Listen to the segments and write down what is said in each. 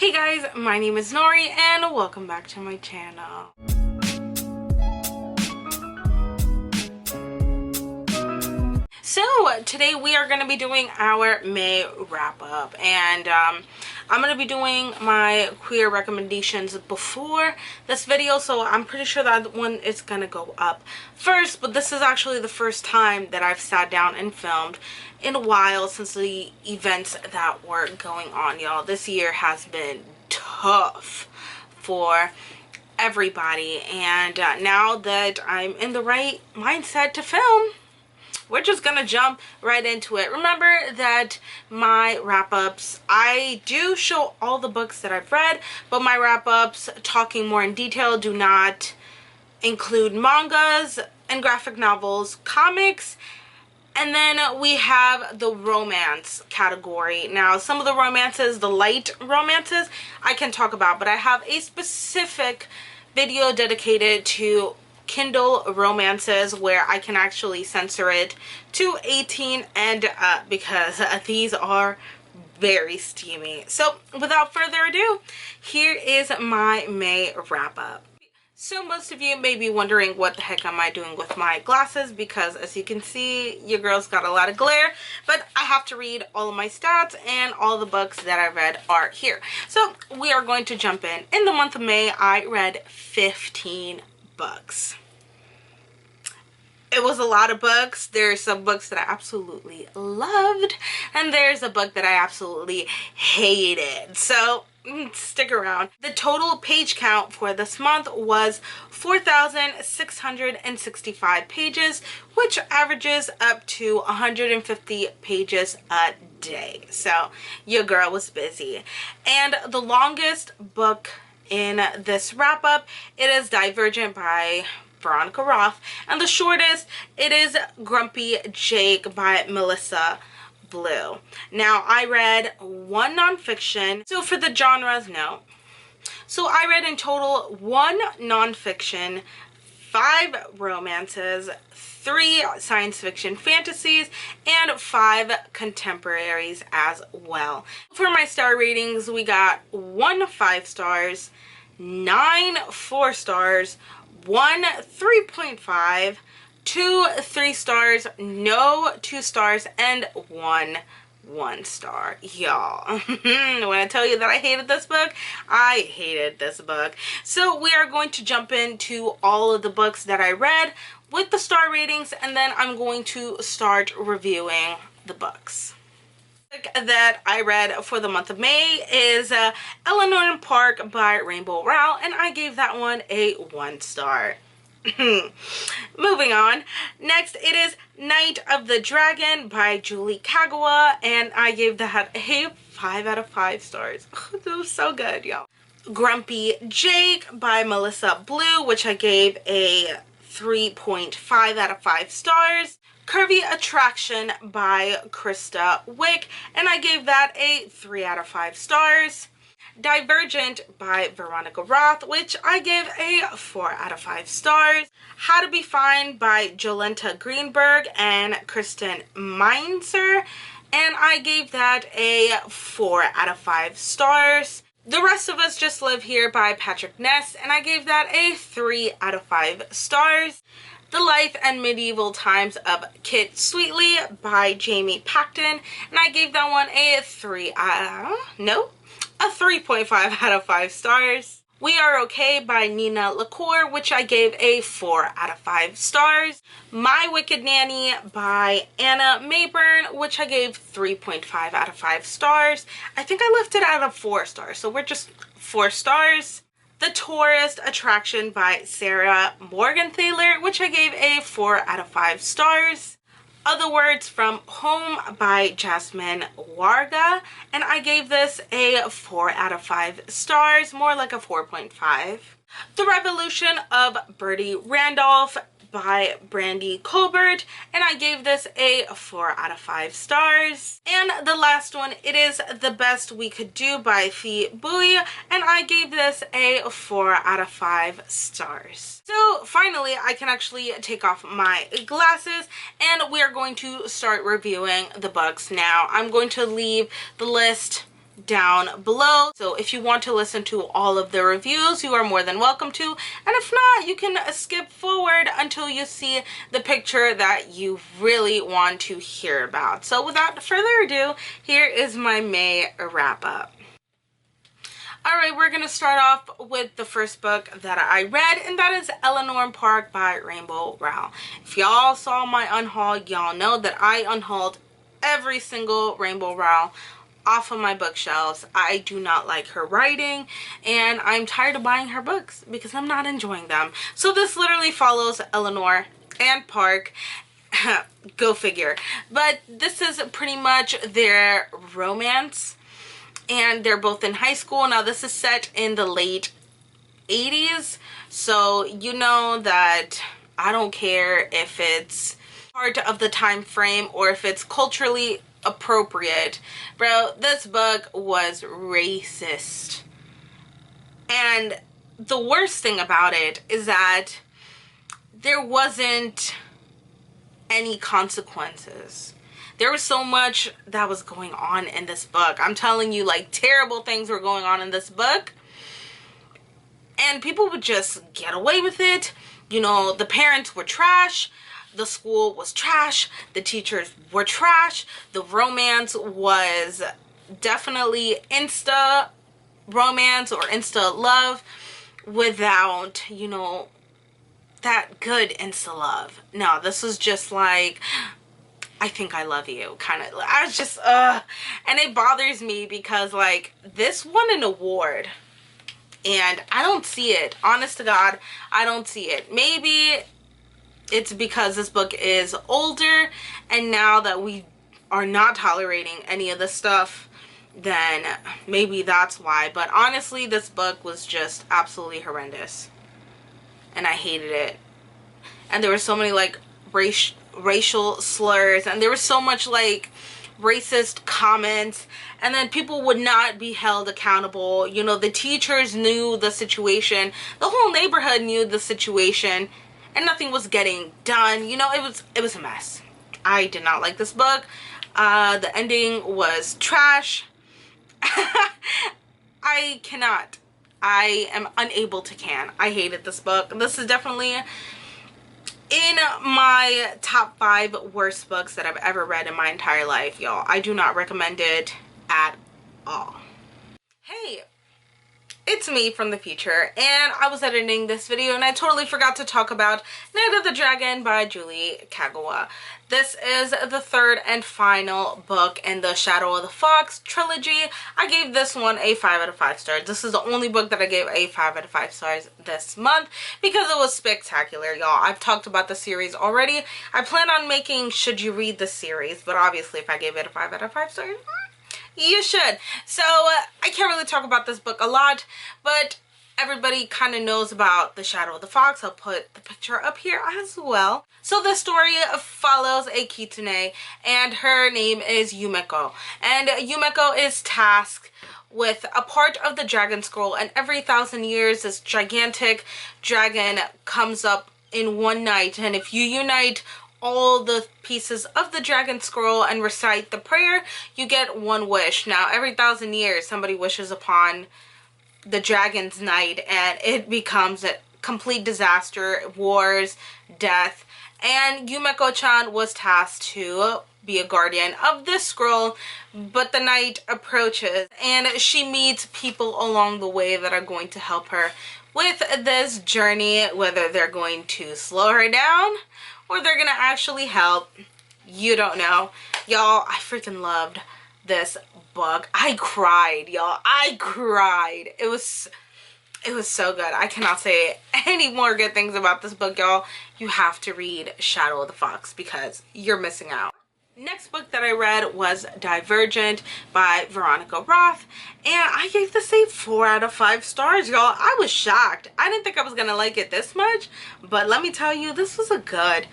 Hey guys, my name is Nori and welcome back to my channel. So today we are going to be doing our May wrap up, and I'm going to be doing my queer recommendations before this video, so I'm pretty sure that one is going to go up first, but this is actually the first time that I've sat down and filmed in a while since the events that were going on, y'all. This year has been tough for everybody, and now that I'm in the right mindset to film, we're just gonna jump right into it. Remember that my wrap-ups, I do show all the books that I've read, but my wrap-ups talking more in detail do not include mangas and graphic novels, comics, and then we have the romance category. Now, some of the romances, the light romances, I can talk about, but I have a specific video dedicated to Kindle romances where I can actually censor it to 18 and up because these are very steamy. So without further ado, here is my May wrap up. So most of you may be wondering what the heck am I doing with my glasses, because as you can see, your girl's got a lot of glare, but I have to read all of my stats and all the books that I read are here. So we are going to jump in. In the month of May, I read 15 books. It was a lot of books. There's some books that I absolutely loved, and there's a book that I absolutely hated. So stick around. The total page count for this month was 4,665 pages, which averages up to 150 pages a day. So your girl was busy. And the longest book in this wrap up, it is Divergent by Veronica Roth, and the shortest, it is Grumpy Jake by Melissa Blue. Now, I read one nonfiction. So for the genres, no. So I read in total 1 nonfiction, 5 romances, 3 science fiction fantasies, and 5 contemporaries as well. For my star ratings, we got 1 5 stars, 9 4 stars, 1 3.5, 2 3 stars, no 2 stars, and 1 1 star. Y'all, when I tell you that I hated this book, I hated this book. So we are going to jump into all of the books that I read with the star ratings, and then I'm going to start reviewing the books. That I read for the month of May is Eleanor Park by Rainbow Rowell, and I gave that one a 1 star. Moving on. Next, it is Night of the Dragon by Julie Kagawa, and I gave that a 5 out of 5 stars. It was so good, y'all. Grumpy Jake by Melissa Blue, which I gave a 3.5 out of 5 stars. Curvy Attraction by Krista Wick, and I gave that a 3 out of 5 stars. Divergent by Veronica Roth, which I give a 4 out of 5 stars. How to Be Fine by Jolenta Greenberg and Kristen Meinzer, and I gave that a 4 out of 5 stars. The Rest of Us Just Live Here by Patrick Ness, and I gave that a 3 out of 5 stars. The Life and Medieval Times of Kit Sweetly by Jamie Pacton, and I gave that one a 3.5 out of 5 stars. We Are Okay by Nina LaCour, which I gave a 4 out of 5 stars. My Wicked Nanny by Anna Mayburn, which I gave 3.5 out of 5 stars. I think I left it out of 4 stars, so we're just 4 stars. The Tourist Attraction by Sarah Morgenthaler, which I gave a 4 out of 5 stars. Other Words from Home by Jasmine Warga, and I gave this a 4 out of 5 stars, more like a 4.5. The Revolution of Birdie Randolph by Brandy Colbert, and I gave this a 4 out of 5 stars. And the last one, it is The Best We Could Do by Fee Bui, and I gave this a 4 out of 5 stars. So finally, I can actually take off my glasses, and we are going to start reviewing the books now. I'm going to leave the list down below. So if you want to listen to all of the reviews, you are more than welcome to. And if not, you can skip forward until you see the picture that you really want to hear about. So without further ado, here is my May wrap up. Alright, we're going to start off with the first book that I read, and that is Eleanor Park by Rainbow Rowell. If y'all saw my unhaul, y'all know that I unhauled every single Rainbow Rowell off of my bookshelves. I do not like her writing, and I'm tired of buying her books because I'm not enjoying them. So this literally follows Eleanor and Park. Go figure. But this is pretty much their romance, and they're both in high school. Now this is set in the late 80s, so you know that I don't care if it's part of the time frame or if it's culturally appropriate. Bro, this book was racist. And the worst thing about it is that there wasn't any consequences. There was so much that was going on in this book. I'm telling you, like, terrible things were going on in this book. And people would just get away with it. You know, the parents were trash. The school was trash. The teachers were trash. The romance was definitely insta romance or insta love without, you know, that good insta love. No, this was just like, I think I love you, kind of. I was just, and it bothers me because, like, this won an award, and I don't see it. Honest to God, I don't see it. Maybe it's because this book is older, and now that we are not tolerating any of this stuff, then maybe that's why. But honestly, this book was just absolutely horrendous, and I hated it. And there were so many, like, racial slurs, and there was so much, like, racist comments, and then people would not be held accountable. You know, the teachers knew the situation, the whole neighborhood knew the situation, and nothing was getting done. You know, it was a mess. I did not like this book. The ending was trash. I cannot. I am unable to can. I hated this book. This is definitely in my top 5 worst books that I've ever read in my entire life, y'all. I do not recommend it at all. Hey, it's me from the future, and I was editing this video and I totally forgot to talk about Night of the Dragon by Julie Kagawa. This is the third and final book in the Shadow of the Fox trilogy. I gave this one a 5 out of 5 stars. This is the only book that I gave a 5 out of 5 stars this month because it was spectacular, y'all. I've talked about the series already. I plan on making Should You Read the Series, but obviously if I gave it a 5 out of 5 stars, you should. So I can't really talk about this book a lot, but everybody kind of knows about the Shadow of the Fox. I'll put the picture up here as well. So the story follows a kitsune, and her name is Yumeko. And Yumeko is tasked with a part of the dragon scroll, and every 1,000 years this gigantic dragon comes up in one night, and if you unite all the pieces of the dragon scroll and recite the prayer, you get one wish. Now every 1,000 years somebody wishes upon the dragon's night, and it becomes a complete disaster, wars, death. And Yumeko-chan was tasked to be a guardian of this scroll, but the night approaches and she meets people along the way that are going to help her with this journey, whether they're going to slow her down or they're gonna actually help. You don't know. Y'all, I freaking loved this book. I cried, y'all. I cried. It was so good. I cannot say any more good things about this book, y'all. You have to read Shadow of the Fox because you're missing out. Next book that I read was Divergent by Veronica Roth, and I gave this a 4 out of 5 stars, y'all. I was shocked. I didn't think I was gonna like it this much, but let me tell you, this was a good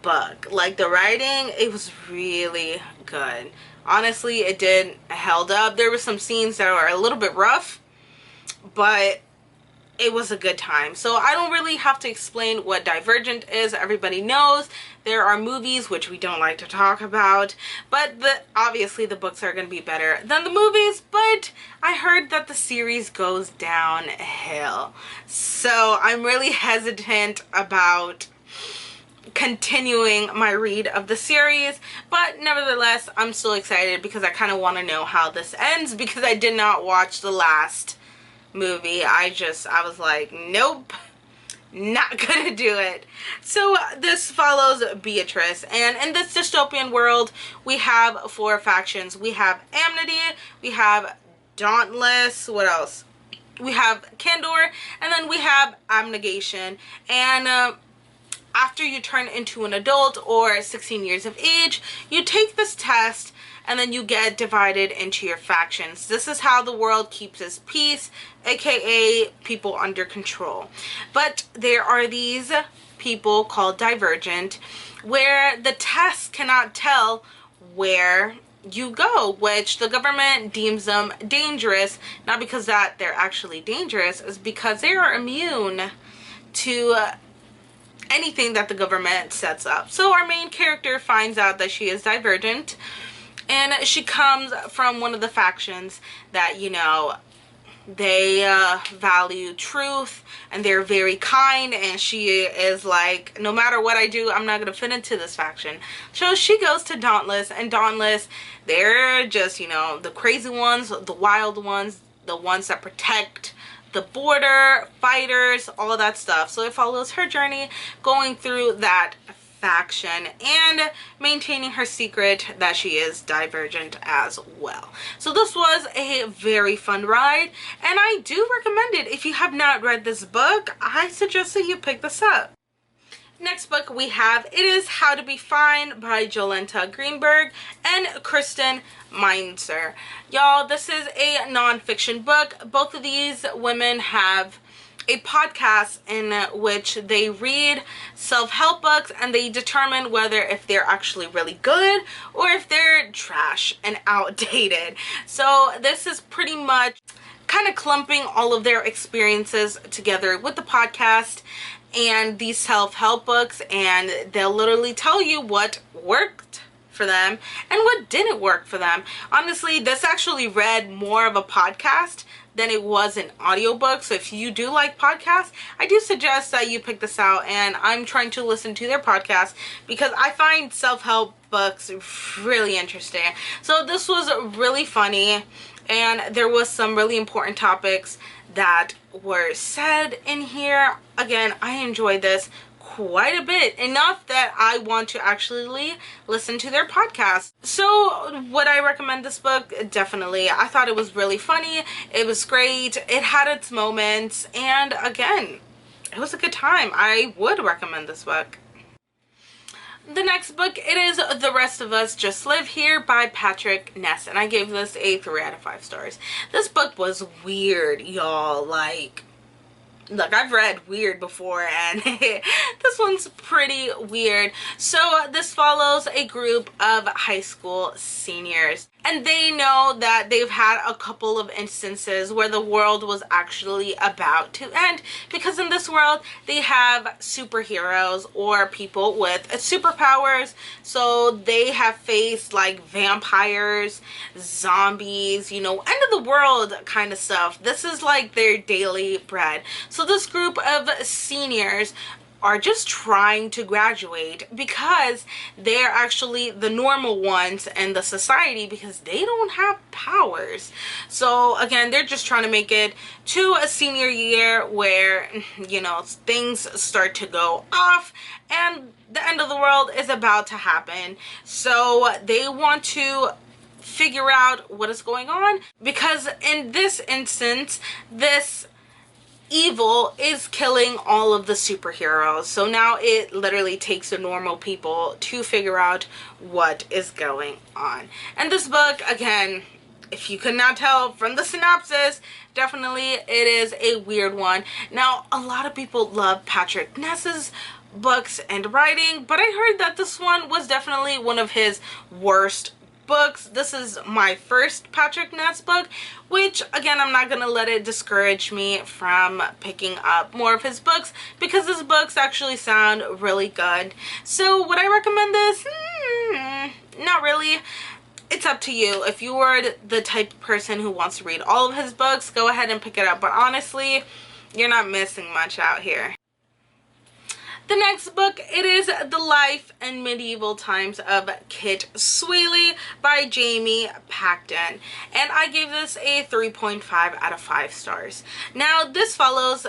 book. Like, the writing, it was really good. Honestly, it held up. There were some scenes that were a little bit rough, but it was a good time. So I don't really have to explain what Divergent is. Everybody knows. There are movies, which we don't like to talk about, but obviously the books are going to be better than the movies, but I heard that the series goes downhill. So I'm really hesitant about continuing my read of the series, but nevertheless I'm still excited because I kind of want to know how this ends, because I did not watch the last movie. I was like, nope, not gonna do it. So this follows Beatrice, and in this dystopian world we have 4 factions. We have Amity, we have Dauntless, what else? We have Candor, and then we have Abnegation. And after you turn into an adult or 16 years of age, you take this test and then you get divided into your factions. This is how the world keeps its peace, aka people under control. But there are these people called Divergent, where the test cannot tell where you go, which the government deems them dangerous, not because that they're actually dangerous, is because they are immune to anything that the government sets up. So our main character finds out that she is Divergent, and she comes from one of the factions that, you know, they value truth and they're very kind, and she is like, no matter what I do, I'm not gonna fit into this faction. So she goes to Dauntless, and Dauntless, they're just, you know, the crazy ones, the wild ones, the ones that protect the border, fighters, all of that stuff. So it follows her journey going through that faction and maintaining her secret that she is Divergent as well. So this was a very fun ride, and I do recommend it. If you have not read this book, I suggest that you pick this up. Next book we have, it is How to Be Fine by Jolenta Greenberg and Kristen Meinzer. Y'all, this is a nonfiction book. Both of these women have a podcast in which they read self-help books and they determine whether if they're actually really good or if they're trash and outdated. So this is pretty much kind of clumping all of their experiences together with the podcast and these self-help books, and they'll literally tell you what worked for them and what didn't work for them. Honestly, this actually read more of a podcast than it was an audiobook. So if you do like podcasts, I do suggest that you pick this out, and I'm trying to listen to their podcast because I find self-help books really interesting. So this was really funny, and there was some really important topics that were said in here. Again, I enjoyed this quite a bit, enough that I want to actually listen to their podcast. So would I recommend this book? Definitely. I thought it was really funny. It was great. It had its moments, and again, it was a good time. I would recommend this book. The next book, it is The Rest of Us Just Live Here by Patrick Ness, and I gave this a 3 out of 5 stars. This book was weird, y'all. Like, look, I've read weird before, and this one's pretty weird. So this follows a group of high school seniors, and they know that they've had a couple of instances where the world was actually about to end, because in this world they have superheroes or people with superpowers. So they have faced like vampires, zombies, you know, end of the world kind of stuff. This is like their daily bread. So this group of seniors are just trying to graduate because they're actually the normal ones in the society because they don't have powers. So again, they're just trying to make it to a senior year where, you know, things start to go off and the end of the world is about to happen. So they want to figure out what is going on, because in this instance, this evil is killing all of the superheroes. So now it literally takes the normal people to figure out what is going on. And this book, again, if you could not tell from the synopsis, definitely it is a weird one. Now, a lot of people love Patrick Ness's books and writing, but I heard that this one was definitely one of his worst books, this is my first Patrick Ness book, which again, I'm not gonna let it discourage me from picking up more of his books, because his books actually sound really good. So would I recommend this? Not really. It's up to you. If you are the type of person who wants to read all of his books, go ahead and pick it up, but honestly, you're not missing much out here. The next book, it is The Life and Medieval Times of Kit Sweely by Jamie Pacton. And I gave this a 3.5 out of 5 stars. Now, this follows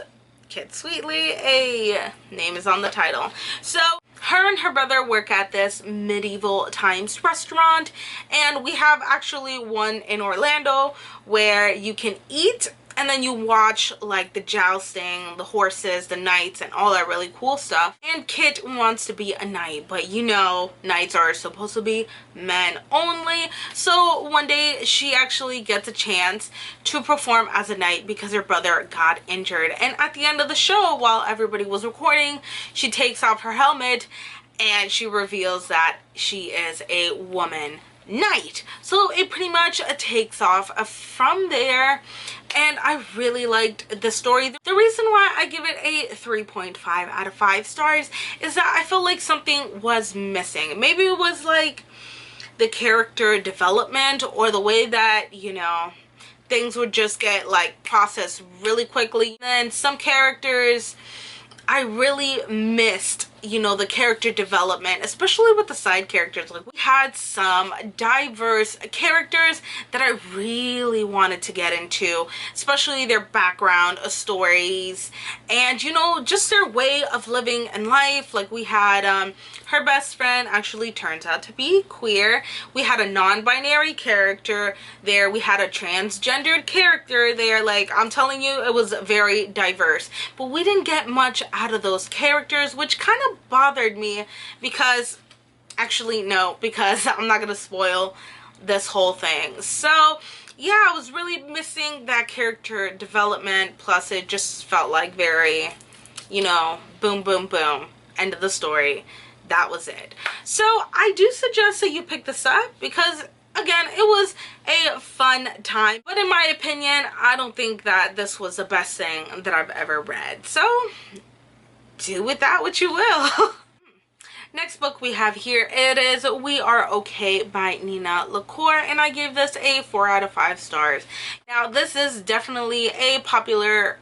Kit Sweely, a name is on the title. So, her and her brother work at this medieval times restaurant, and we have actually one in Orlando where you can eat and then you watch like the jousting, the horses, the knights, and all that really cool stuff. And Kit wants to be a knight, but you know, knights are supposed to be men only. So one day she actually gets a chance to perform as a knight because her brother got injured. And at the end of the show, while everybody was recording, she takes off her helmet and she reveals that she is a woman knight. So it pretty much takes off from there, and I really liked the story. The reason why I give it a 3.5 out of 5 stars is that I felt like something was missing. Maybe it was like the character development, or the way that, you know, things would just get like processed really quickly. And some characters I really missed, you know, the character development, especially with the side characters. Like, we had some diverse characters that I really wanted to get into, especially their background stories and, you know, just their way of living in life. Like, we had her best friend actually turns out to be queer. We had a non-binary character there. We had a transgendered character there. Like, I'm telling you, it was very diverse. But we didn't get much out of those characters, which kind of bothered me, because actually no, because I'm not gonna spoil this whole thing. So yeah, I was really missing that character development, plus it just felt like very, you know, boom boom boom, end of the story, that was it. So I do suggest that you pick this up, because again, it was a fun time, but in my opinion, I don't think that this was the best thing that I've ever read. So do with that what you will. Next book we have here, it is We Are Okay by Nina LaCour, and I gave this a 4 out of 5 stars. Now, this is definitely a popular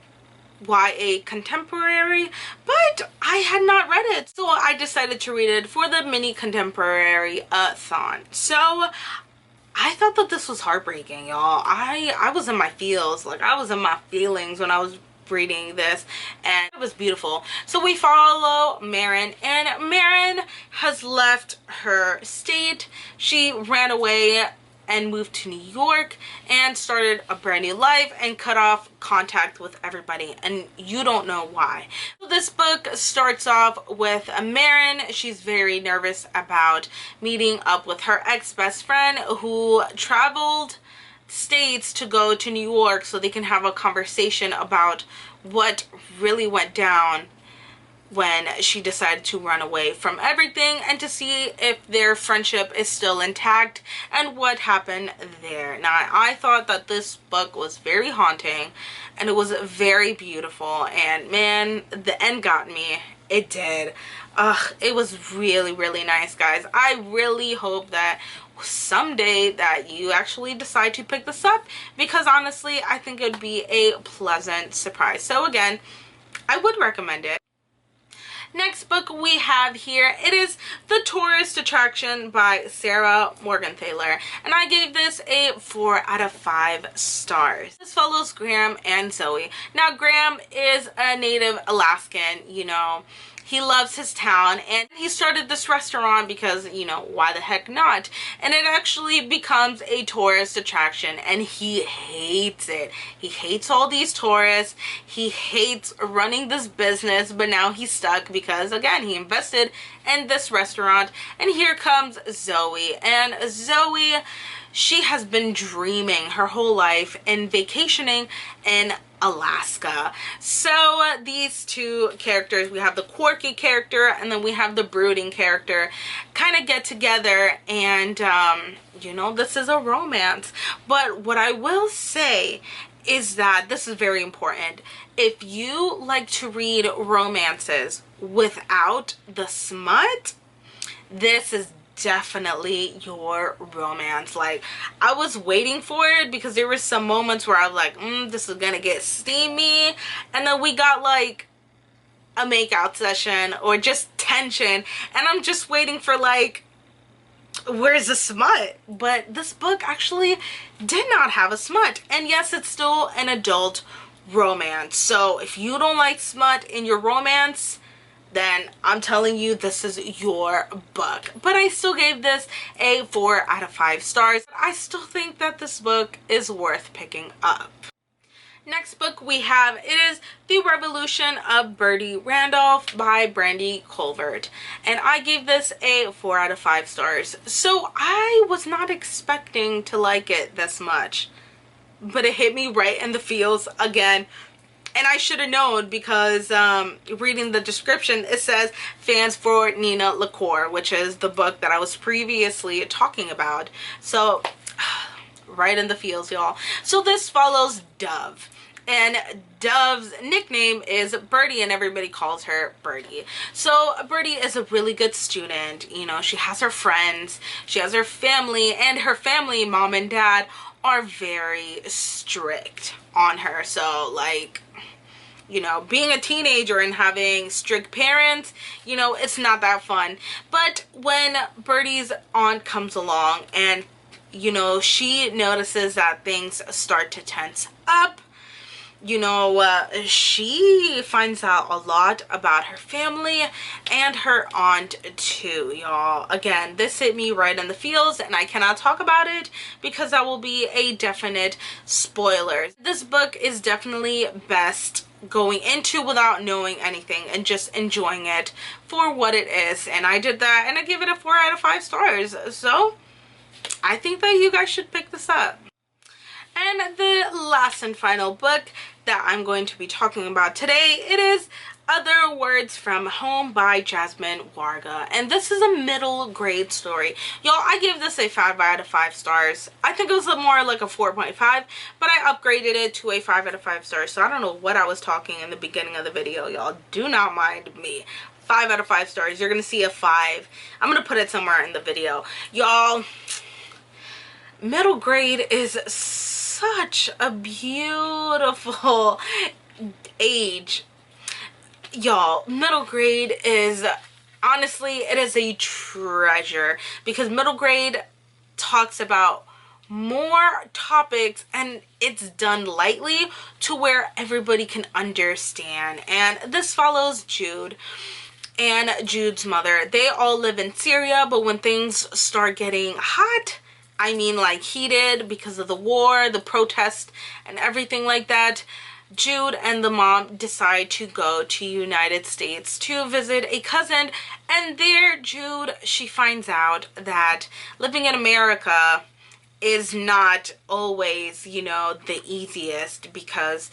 YA contemporary, but I had not read it, so I decided to read it for the mini contemporary-a-thon. So I thought that this was heartbreaking, y'all. I was in my feels, like I was in my feelings when I was reading this, and it was beautiful. So we follow Marin, and Marin has left her state. She ran away and moved to New York and started a brand new life and cut off contact with everybody, and you don't know why. So this book starts off with Marin. She's very nervous about meeting up with her ex-best friend who traveled states to go to New York so they can have a conversation about what really went down when she decided to run away from everything, and to see if their friendship is still intact and what happened there. Now, I thought that this book was very haunting and it was very beautiful, and man, the end got me. It did. It was really, really nice, guys. I really hope that someday that you actually decide to pick this up, because honestly, I think it would be a pleasant surprise. So again, I would recommend it. Next book we have here, it is The Tourist Attraction by Sarah Morgenthaler, and I gave this a 4 out of 5 stars. This follows Graham and Zoe. Now, Graham is a native Alaskan, you know. He loves his town, and he started this restaurant because, you know, why the heck not? And it actually becomes a tourist attraction, and he hates it. He hates all these tourists. He hates running this business, but now he's stuck because, again, he invested in this restaurant. And here comes Zoe. And Zoe, she has been dreaming her whole life and vacationing in Alaska. So these two characters, we have the quirky character and then we have the brooding character, kind of get together, and you know, this is a romance. But what I will say is that this is very important. If you like to read romances without the smut, this is definitely your romance. Like, I was waiting for it because there were some moments where I was like, this is gonna get steamy, and then we got like a makeout session or just tension, and I'm just waiting for like, where's the smut? But this book actually did not have a smut, and yes, it's still an adult romance. So if you don't like smut in your romance, then I'm telling you, this is your book. But I still gave this a 4 out of 5 stars. I still think that this book is worth picking up. Next book we have, it is The Revolution of Birdie Randolph by Brandy Colvert. And I gave this a 4 out of 5 stars. So I was not expecting to like it this much, but it hit me right in the feels again. And I should have known because reading the description, it says fans for Nina LaCour, which is the book that I was previously talking about. So right in the feels, y'all. So this follows Dove. And Dove's nickname is Birdie, and everybody calls her Birdie. So Birdie is a really good student. You know, she has her friends, she has her family, and her family, mom and dad, are very strict on her. So like, you know, being a teenager and having strict parents, you know, it's not that fun. But when Birdie's aunt comes along and, you know, she notices that things start to tense up, you know, she finds out a lot about her family and her aunt too, y'all. Again, this hit me right in the feels, and I cannot talk about it because that will be a definite spoiler. This book is definitely best going into without knowing anything and just enjoying it for what it is. And I did that, and I give it a 4 out of 5 stars. So I think that you guys should pick this up. And the last and final book that I'm going to be talking about today, it is Other Words from Home by Jasmine Warga. And this is a middle grade story. Y'all, I give this a 5 out of 5 stars. I think it was more like a 4.5, but I upgraded it to a 5 out of 5 stars. So I don't know what I was talking in the beginning of the video, y'all. Do not mind me. 5 out of 5 stars. You're going to see a 5. I'm going to put it somewhere in the video. Y'all, middle grade is such a beautiful age. Y'all, middle grade is, honestly, it is a treasure, because middle grade talks about more topics and it's done lightly to where everybody can understand. And this follows Jude and Jude's mother. They all live in Syria, but when things start getting hot, I mean like heated because of the war, the protest, and everything like that, Jude and the mom decide to go to United States to visit a cousin. And there, Jude, she finds out that living in America is not always, you know, the easiest, because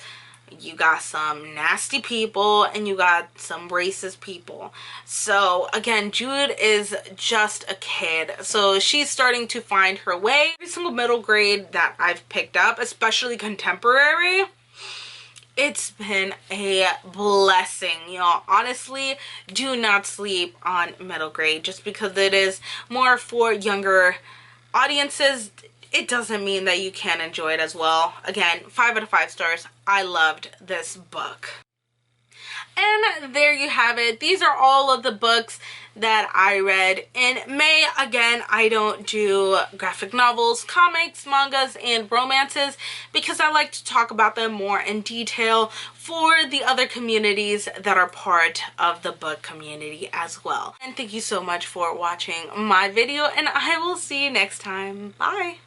you got some nasty people and you got some racist people. So again, Jude is just a kid, so she's starting to find her way. Every single middle grade that I've picked up, especially contemporary, it's been a blessing, y'all. Honestly, do not sleep on middle grade. Just because it is more for younger audiences, it doesn't mean that you can't enjoy it as well. Again, 5 out of 5 stars. I loved this book. And there you have it. These are all of the books that I read in May. Again, I don't do graphic novels, comics, mangas, and romances because I like to talk about them more in detail for the other communities that are part of the book community as well. And thank you so much for watching my video, and I will see you next time. Bye!